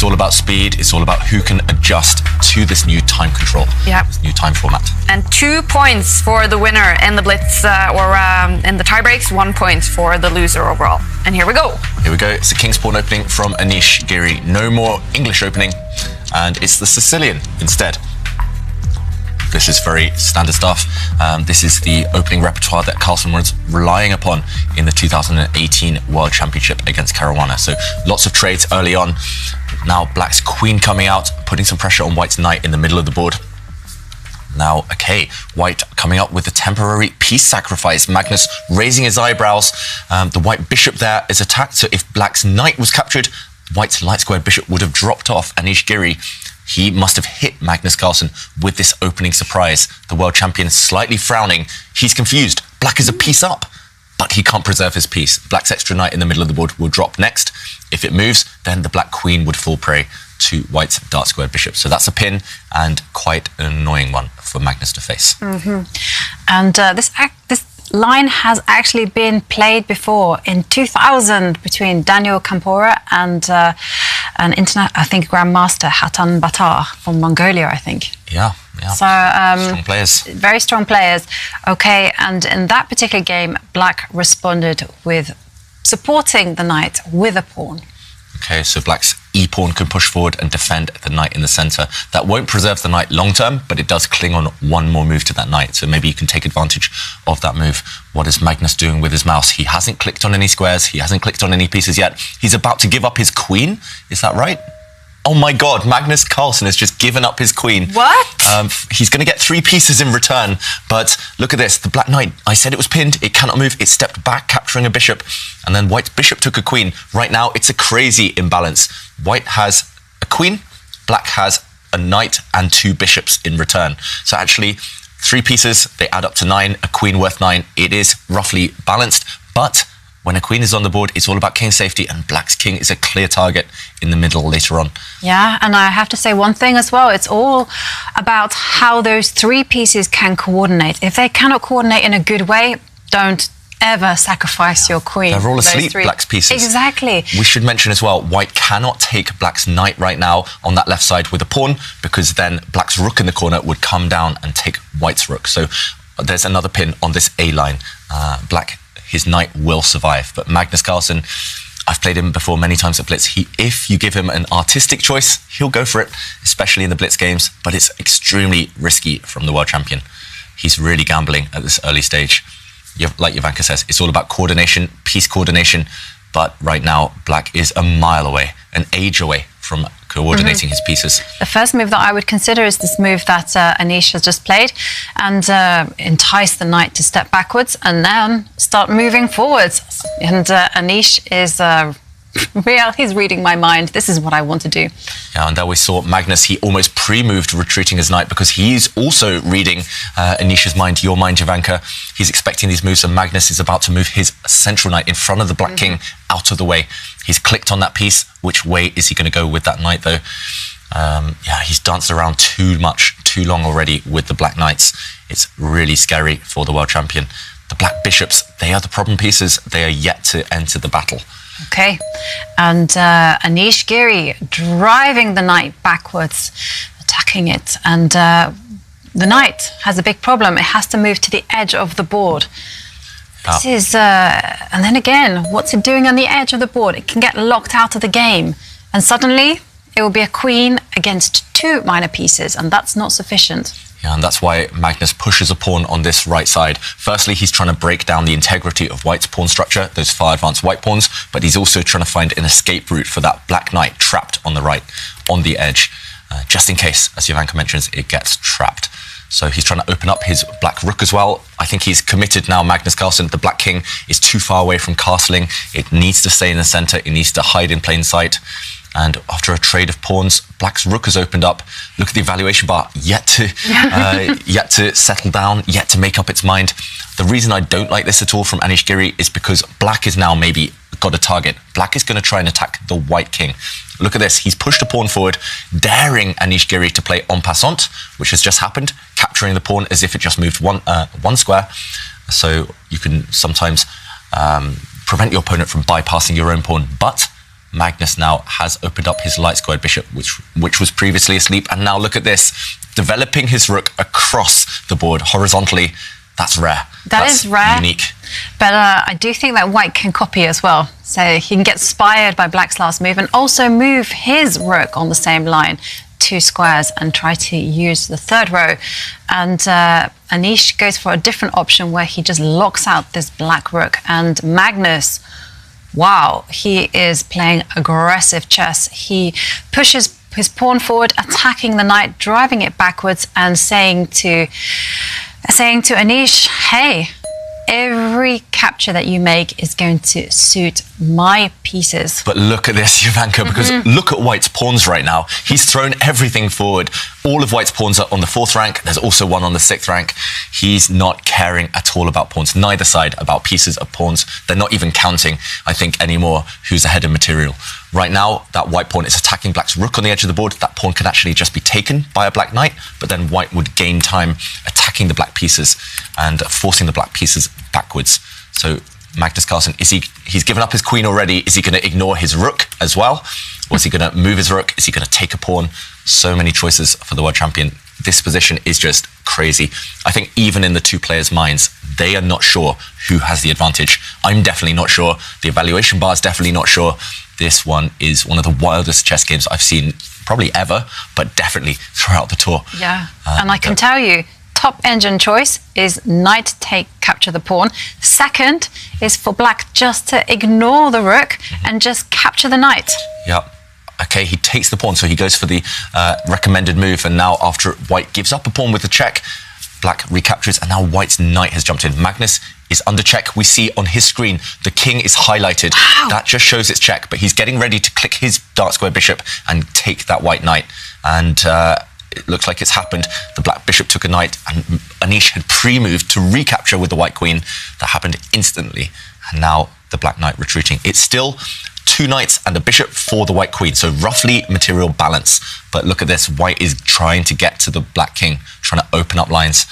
all about speed. It's all about who can adjust to this new time control, this new time format. And 2 points for the winner in the Blitz or in the tiebreaks, 1 point for the loser overall. And here we go. Here we go. It's a King's Pawn opening from Anish Giri. No more English opening, and it's the Sicilian instead. This is very standard stuff. This is the opening repertoire that Carlsen was relying upon in the 2018 World Championship against Caruana. So lots of trades early on. Now Black's Queen coming out, putting some pressure on White's Knight in the middle of the board. Now, okay, White coming up with a temporary piece sacrifice. Magnus raising his eyebrows. The White Bishop there is attacked. So if Black's Knight was captured, White's light square Bishop would have dropped off. Anish Giri, he must have hit Magnus Carlsen with this opening surprise. The world champion slightly frowning. He's confused. Black is a piece up, but he can't preserve his piece. Black's extra knight in the middle of the board will drop next. If it moves, then the Black Queen would fall prey to White's dark squared Bishop. So that's a pin, and quite an annoying one for Magnus to face. And this line has actually been played before in 2000 between Daniel Campora and an Grandmaster Hatan Batar from Mongolia, I think. Yeah. So strong players. Very strong players. Okay, and in that particular game, Black responded with supporting the knight with a pawn. Okay, so Black's e-pawn can push forward and defend the knight in the center. That won't preserve the knight long term, but it does cling on one more move to that knight. So maybe you can take advantage of that move. What is Magnus doing with his mouse? He hasn't clicked on any squares. He hasn't clicked on any pieces yet. He's about to give up his queen. Is that right? Oh my God, Magnus Carlsen has just given up his queen. What? He's going to get 3 pieces in return, but look at this. The Black Knight, I said it was pinned. It cannot move. It stepped back, capturing a bishop, and then White's bishop took a queen. Right now, it's a crazy imbalance. White has a queen, Black has a knight and 2 bishops in return. So actually, 3 pieces, they add up to 9, a queen worth 9. It is roughly balanced, but when a queen is on the board, it's all about king safety, and Black's king is a clear target in the middle later on. Yeah, and I have to say one thing as well. It's all about how those 3 pieces can coordinate. If they cannot coordinate in a good way, don't ever sacrifice your queen. They're all asleep, Black's pieces. Exactly. We should mention as well, White cannot take Black's knight right now on that left side with a pawn, because then Black's rook in the corner would come down and take White's rook. So there's another pin on this A line. Black, his knight will survive. But Magnus Carlsen, I've played him before many times at Blitz. If you give him an artistic choice, he'll go for it, especially in the Blitz games, but it's extremely risky from the world champion. He's really gambling at this early stage. Like Jovanka says, it's all about coordination, piece coordination, but right now, Black is a mile away, an age away from coordinating his pieces. The first move that I would consider is this move that Anish has just played, and entice the knight to step backwards and then start moving forwards. And Anish is he's reading my mind. This is what I want to do. Yeah, and there we saw Magnus, he almost pre-moved retreating his knight because he's also reading Anish's mind, your mind, Jovanka. He's expecting these moves, and Magnus is about to move his central knight in front of the Black King out of the way. He's clicked on that piece. Which way is he going to go with that knight, though? Yeah, he's danced around too long already with the Black Knights. It's really scary for the world champion. The Black Bishops, they are the problem pieces. They are yet to enter the battle. Okay, and Anish Giri driving the knight backwards, attacking it, and the knight has a big problem. It has to move to the edge of the board. This is, and then again, what's it doing on the edge of the board? It can get locked out of the game, and suddenly it will be a queen against 2 minor pieces, and that's not sufficient. Yeah, and that's why Magnus pushes a pawn on this right side. Firstly, he's trying to break down the integrity of White's pawn structure, those far advanced White pawns, but he's also trying to find an escape route for that Black Knight trapped on the right, on the edge, just in case, as Jovanka mentions, it gets trapped. So he's trying to open up his Black Rook as well. I think he's committed now, Magnus Carlsen. The Black King is too far away from castling. It needs to stay in the center. It needs to hide in plain sight. And after a trade of pawns, Black's rook has opened up. Look at the evaluation bar, yet to settle down, yet to make up its mind. The reason I don't like this at all from Anish Giri is because Black is now maybe got a target. Black is going to try and attack the White King. Look at this. He's pushed a pawn forward, daring Anish Giri to play en passant, which has just happened, capturing the pawn as if it just moved one square. So you can sometimes prevent your opponent from bypassing your own pawn. But Magnus now has opened up his light squared bishop, which was previously asleep. And now look at this, developing his rook across the board horizontally. That's rare. That's rare. Unique. But I do think that white can copy as well. So he can get inspired by black's last move and also move his rook on the same line, 2 squares, and try to use the third row. And Anish goes for a different option where he just locks out this black rook. And Magnus, wow, he is playing aggressive chess. He pushes his pawn forward, attacking the knight, driving it backwards, and saying to Anish, hey, every capture that you make is going to suit my pieces. But look at this, Jovanka, because look at White's pawns right now. He's thrown everything forward. All of White's pawns are on the 4th rank. There's also one on the 6th rank. He's not caring at all about pawns, neither side about pieces of pawns. They're not even counting, I think, anymore who's ahead in material. Right now, that white pawn is attacking black's rook on the edge of the board. That pawn can actually just be taken by a black knight, but then white would gain time attacking the black pieces and forcing the black pieces backwards. So Magnus Carlsen, he's given up his queen already. Is he going to ignore his rook as well? Or is he going to move his rook? Is he going to take a pawn? So many choices for the world champion. This position is just crazy. I think even in the 2 players' minds, they are not sure who has the advantage. I'm definitely not sure. The evaluation bar is definitely not sure. This one is one of the wildest chess games I've seen probably ever, but definitely throughout the tour. Yeah, and I can tell you, top engine choice is knight take, capture the pawn. Second is for black just to ignore the rook and just capture the knight. Yep. Okay, he takes the pawn, so he goes for the recommended move, and now after white gives up a pawn with the check, black recaptures, and now white's knight has jumped in. Magnus is under check. We see on his screen the king is highlighted. Wow. That just shows it's check, but he's getting ready to click his dark square bishop and take that white knight. And it looks like it's happened. The black bishop took a knight, and Anish had pre-moved to recapture with the white queen. That happened instantly, and now the black knight retreating. It's still 2 knights and a bishop for the white queen, so roughly material balance. But look at this, white is trying to get to the black king, trying to open up lines,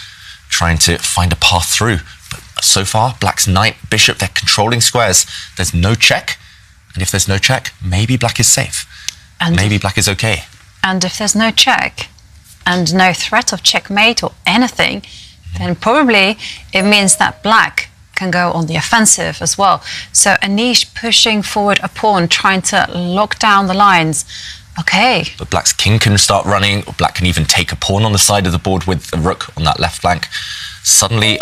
trying to find a path through. But so far, black's knight, bishop, they're controlling squares. There's no check, and if there's no check, maybe black is safe. And maybe black is okay. And if there's no check and no threat of checkmate or anything, then probably it means that black can go on the offensive as well. So Anish pushing forward a pawn, trying to lock down the lines. Okay. But black's king can start running, or black can even take a pawn on the side of the board with the rook on that left flank. Suddenly,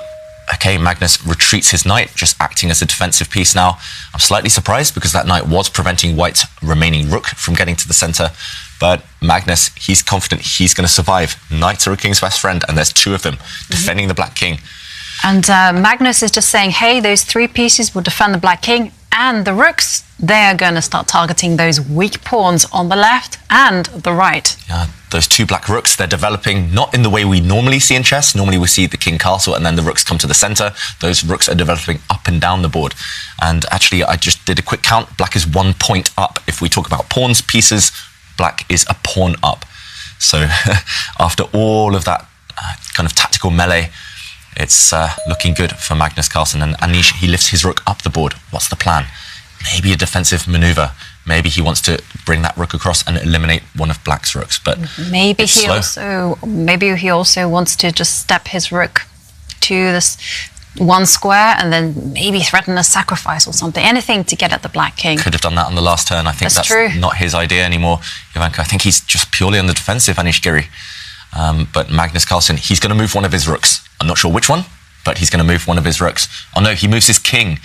okay, Magnus retreats his knight, just acting as a defensive piece now. I'm slightly surprised because that knight was preventing white's remaining rook from getting to the center. But Magnus, he's confident he's going to survive. Knights are a king's best friend, and there's 2 of them defending the black king. And Magnus is just saying, hey, those 3 pieces will defend the black king, and the rooks, they're going to start targeting those weak pawns on the left and the right. Yeah, those 2 black rooks, they're developing not in the way we normally see in chess. Normally we see the king castle and then the rooks come to the center. Those rooks are developing up and down the board. And actually, I just did a quick count. Black is 1 point up. If we talk about pawns, pieces, black is a pawn up. So after all of that kind of tactical melee, it's looking good for Magnus Carlsen. And Anish, he lifts his rook up the board. What's the plan? Maybe a defensive maneuver. Maybe he wants to bring that rook across and eliminate one of black's rooks. But maybe he also wants to just step his rook to this 1 square and then maybe threaten a sacrifice or something. Anything to get at the black king. Could have done that on the last turn. I think that's true. Not his idea anymore, Jovanka. I think he's just purely on the defensive, Anish Giri. But Magnus Carlsen, he's going to move one of his rooks. I'm not sure which one, but he's going to move one of his rooks. Oh no, he moves his king.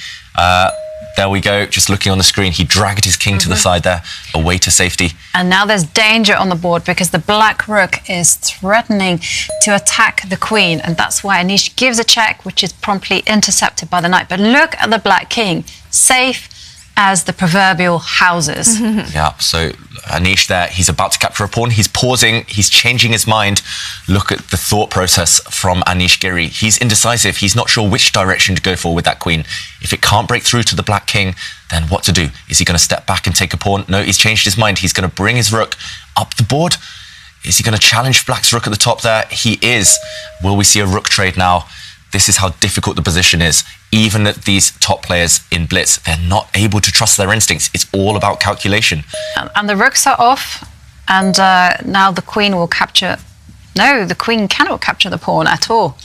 There we go, just looking on the screen. He dragged his king to the side there, away to safety. And now there's danger on the board because the black rook is threatening to attack the queen. And that's why Anish gives a check, which is promptly intercepted by the knight. But look at the black king, safe as the proverbial houses. Yeah, so Anish there, he's about to capture a pawn. He's pausing, he's changing his mind. Look at the thought process from Anish Giri. He's indecisive. He's not sure which direction to go for with that queen. If it can't break through to the black king, then what to do? Is he going to step back and take a pawn? No, he's changed his mind. He's going to bring his rook up the board. Is he going to challenge black's rook at the top there? He is. Will we see a rook trade now? This is how difficult the position is. Even these top players in Blitz, they're not able to trust their instincts. It's all about calculation. And the rooks are off, and now the queen will capture... No, the queen cannot capture the pawn at all.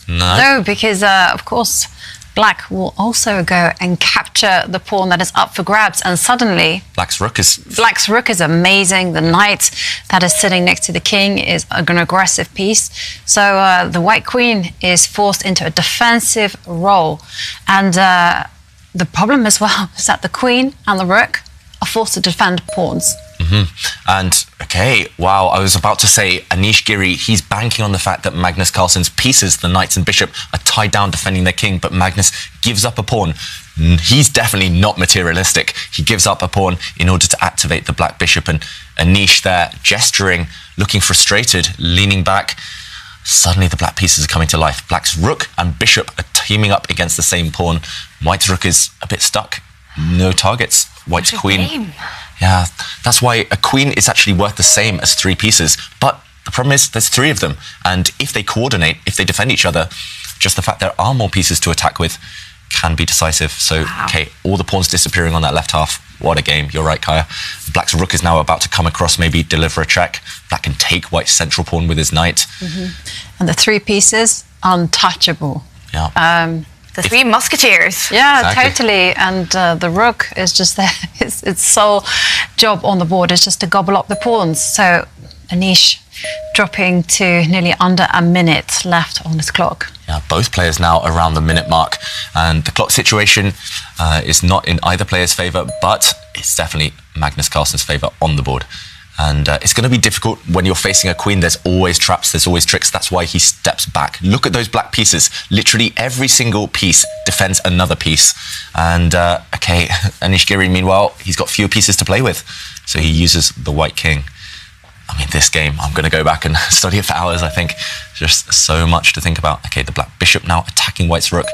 No, because, of course, black will also go and capture the pawn that is up for grabs, and suddenly... Black's rook is amazing. The knight that is sitting next to the king is an aggressive piece. So the white queen is forced into a defensive role. And the problem as well is that the queen and the rook are forced to defend pawns. And, okay, wow, I was about to say Anish Giri, he's banking on the fact that Magnus Carlsen's pieces, the knights and bishop, are tied down defending their king, but Magnus gives up a pawn. He's definitely not materialistic. He gives up a pawn in order to activate the black bishop, and Anish there gesturing, looking frustrated, leaning back. Suddenly the black pieces are coming to life. Black's rook and bishop are teaming up against the same pawn. White's rook is a bit stuck. No targets. White's queen... Yeah, that's why a queen is actually worth the same as 3 pieces. But the problem is there's 3 of them. And if they coordinate, if they defend each other, just the fact there are more pieces to attack with can be decisive. So, okay, all the pawns disappearing on that left half. What a game. You're right, Kaya. Black's rook is now about to come across, maybe deliver a check. Black can take white's central pawn with his knight. And the 3 pieces, untouchable. Yeah. The 3 musketeers. Yeah, exactly. Totally. And the rook is just there. Its sole job on the board is just to gobble up the pawns. So Anish dropping to nearly under a minute left on his clock. Yeah, both players now around the minute mark. And the clock situation is not in either player's favour, but it's definitely Magnus Carlsen's favour on the board. And it's going to be difficult when you're facing a queen. There's always traps, there's always tricks. That's why he steps back. Look at those black pieces. Literally every single piece defends another piece. And, okay, Anish Giri, meanwhile, he's got fewer pieces to play with. So he uses the white king. I mean, this game, I'm going to go back and study it for hours, I think. Just so much to think about. Okay, the black bishop now attacking white's rook,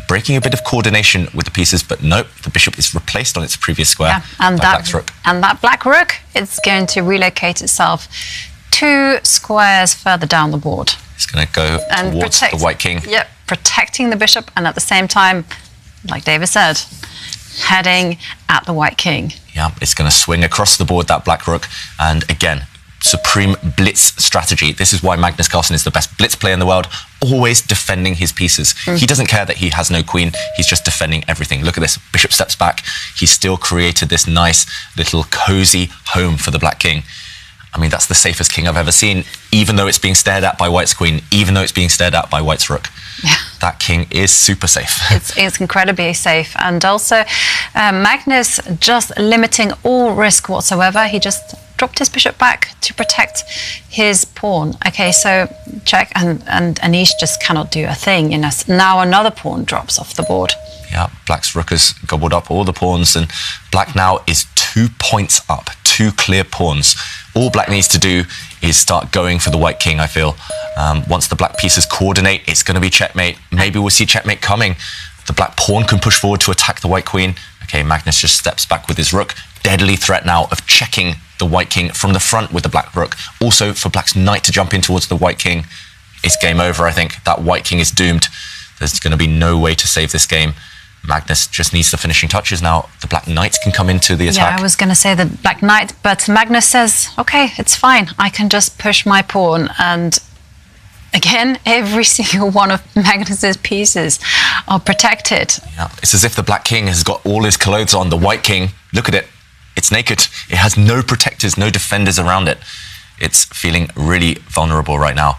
breaking a bit of coordination with the pieces, but nope, the bishop is replaced on its previous square by black's rook. And that black rook, it's going to relocate itself 2 squares further down the board. It's going to go towards the white king. Yep, protecting the bishop, and at the same time, like David said, heading at the white king. Yeah, it's going to swing across the board, that black rook, and again, supreme blitz strategy. This is why Magnus Carlsen is the best blitz player in the world, always defending his pieces. He doesn't care that he has no queen, he's just defending everything. Look at this, bishop steps back. He's still created this nice little cozy home for the black king. I mean, that's the safest king I've ever seen, even though it's being stared at by white's queen, even though it's being stared at by white's rook. Yeah. That king is super safe. It's incredibly safe. And also, Magnus just limiting all risk whatsoever. He just dropped his bishop back to protect his pawn. Okay, so check, and Anish just cannot do a thing. You know, now another pawn drops off the board. Yeah, black's rook has gobbled up all the pawns, and black now is 2 points up, 2 clear pawns. All black needs to do is start going for the white king, I feel. Once the black pieces coordinate, it's going to be checkmate. Maybe we'll see checkmate coming. The black pawn can push forward to attack the white queen. Okay, Magnus just steps back with his rook. Deadly threat now of checking the white king from the front with the black rook. Also, for black's knight to jump in towards the white king, it's game over, I think. That white king is doomed. There's going to be no way to save this game. Magnus just needs the finishing touches now. The black knight can come into the attack. Yeah, I was going to say the black knight, but Magnus says, okay, it's fine. I can just push my pawn. And again, every single one of Magnus's pieces are protected. Yeah, it's as if the black king has got all his clothes on. The white king, look at it. It's naked. It has no protectors, no defenders around it. It's feeling really vulnerable right now.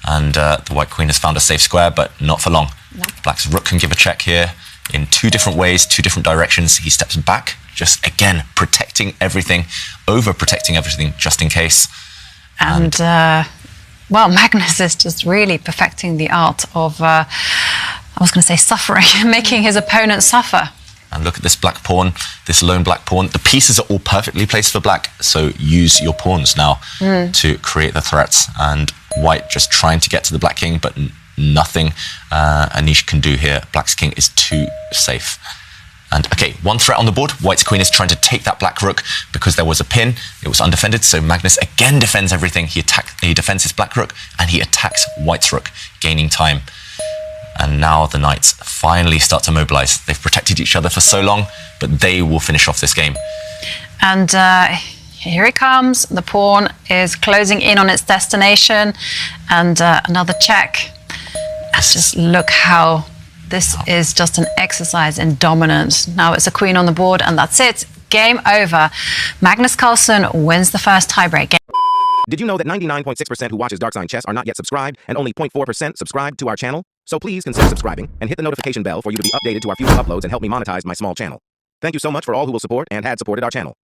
And the white queen has found a safe square, but not for long. No. Black's rook can give a check here in 2 different ways, 2 different directions. He steps back, just again, protecting everything, over-protecting everything, just in case. And well, Magnus is just really perfecting the art of, I was going to say suffering, making his opponent suffer. And look at this black pawn, this lone black pawn. The pieces are all perfectly placed for black, so use your pawns now to create the threats. And white just trying to get to the black king, but nothing Anish can do here. Black's king is too safe. And okay, 1 threat on the board. White's queen is trying to take that black rook because there was a pin. It was undefended, so Magnus again defends everything. He defends his black rook, and he attacks white's rook, gaining time. And now the knights finally start to mobilize. They've protected each other for so long, but they will finish off this game. And here he comes. The pawn is closing in on its destination. And another check. And just look how this is just an exercise in dominance. Now it's a queen on the board, and that's it. Game over. Magnus Carlsen wins the first tiebreak. Did you know that 99.6% who watches Dark Sign Chess are not yet subscribed, and only 0.4% subscribe to our channel? So please consider subscribing and hit the notification bell for you to be updated to our future uploads and help me monetize my small channel. Thank you so much for all who will support and had supported our channel.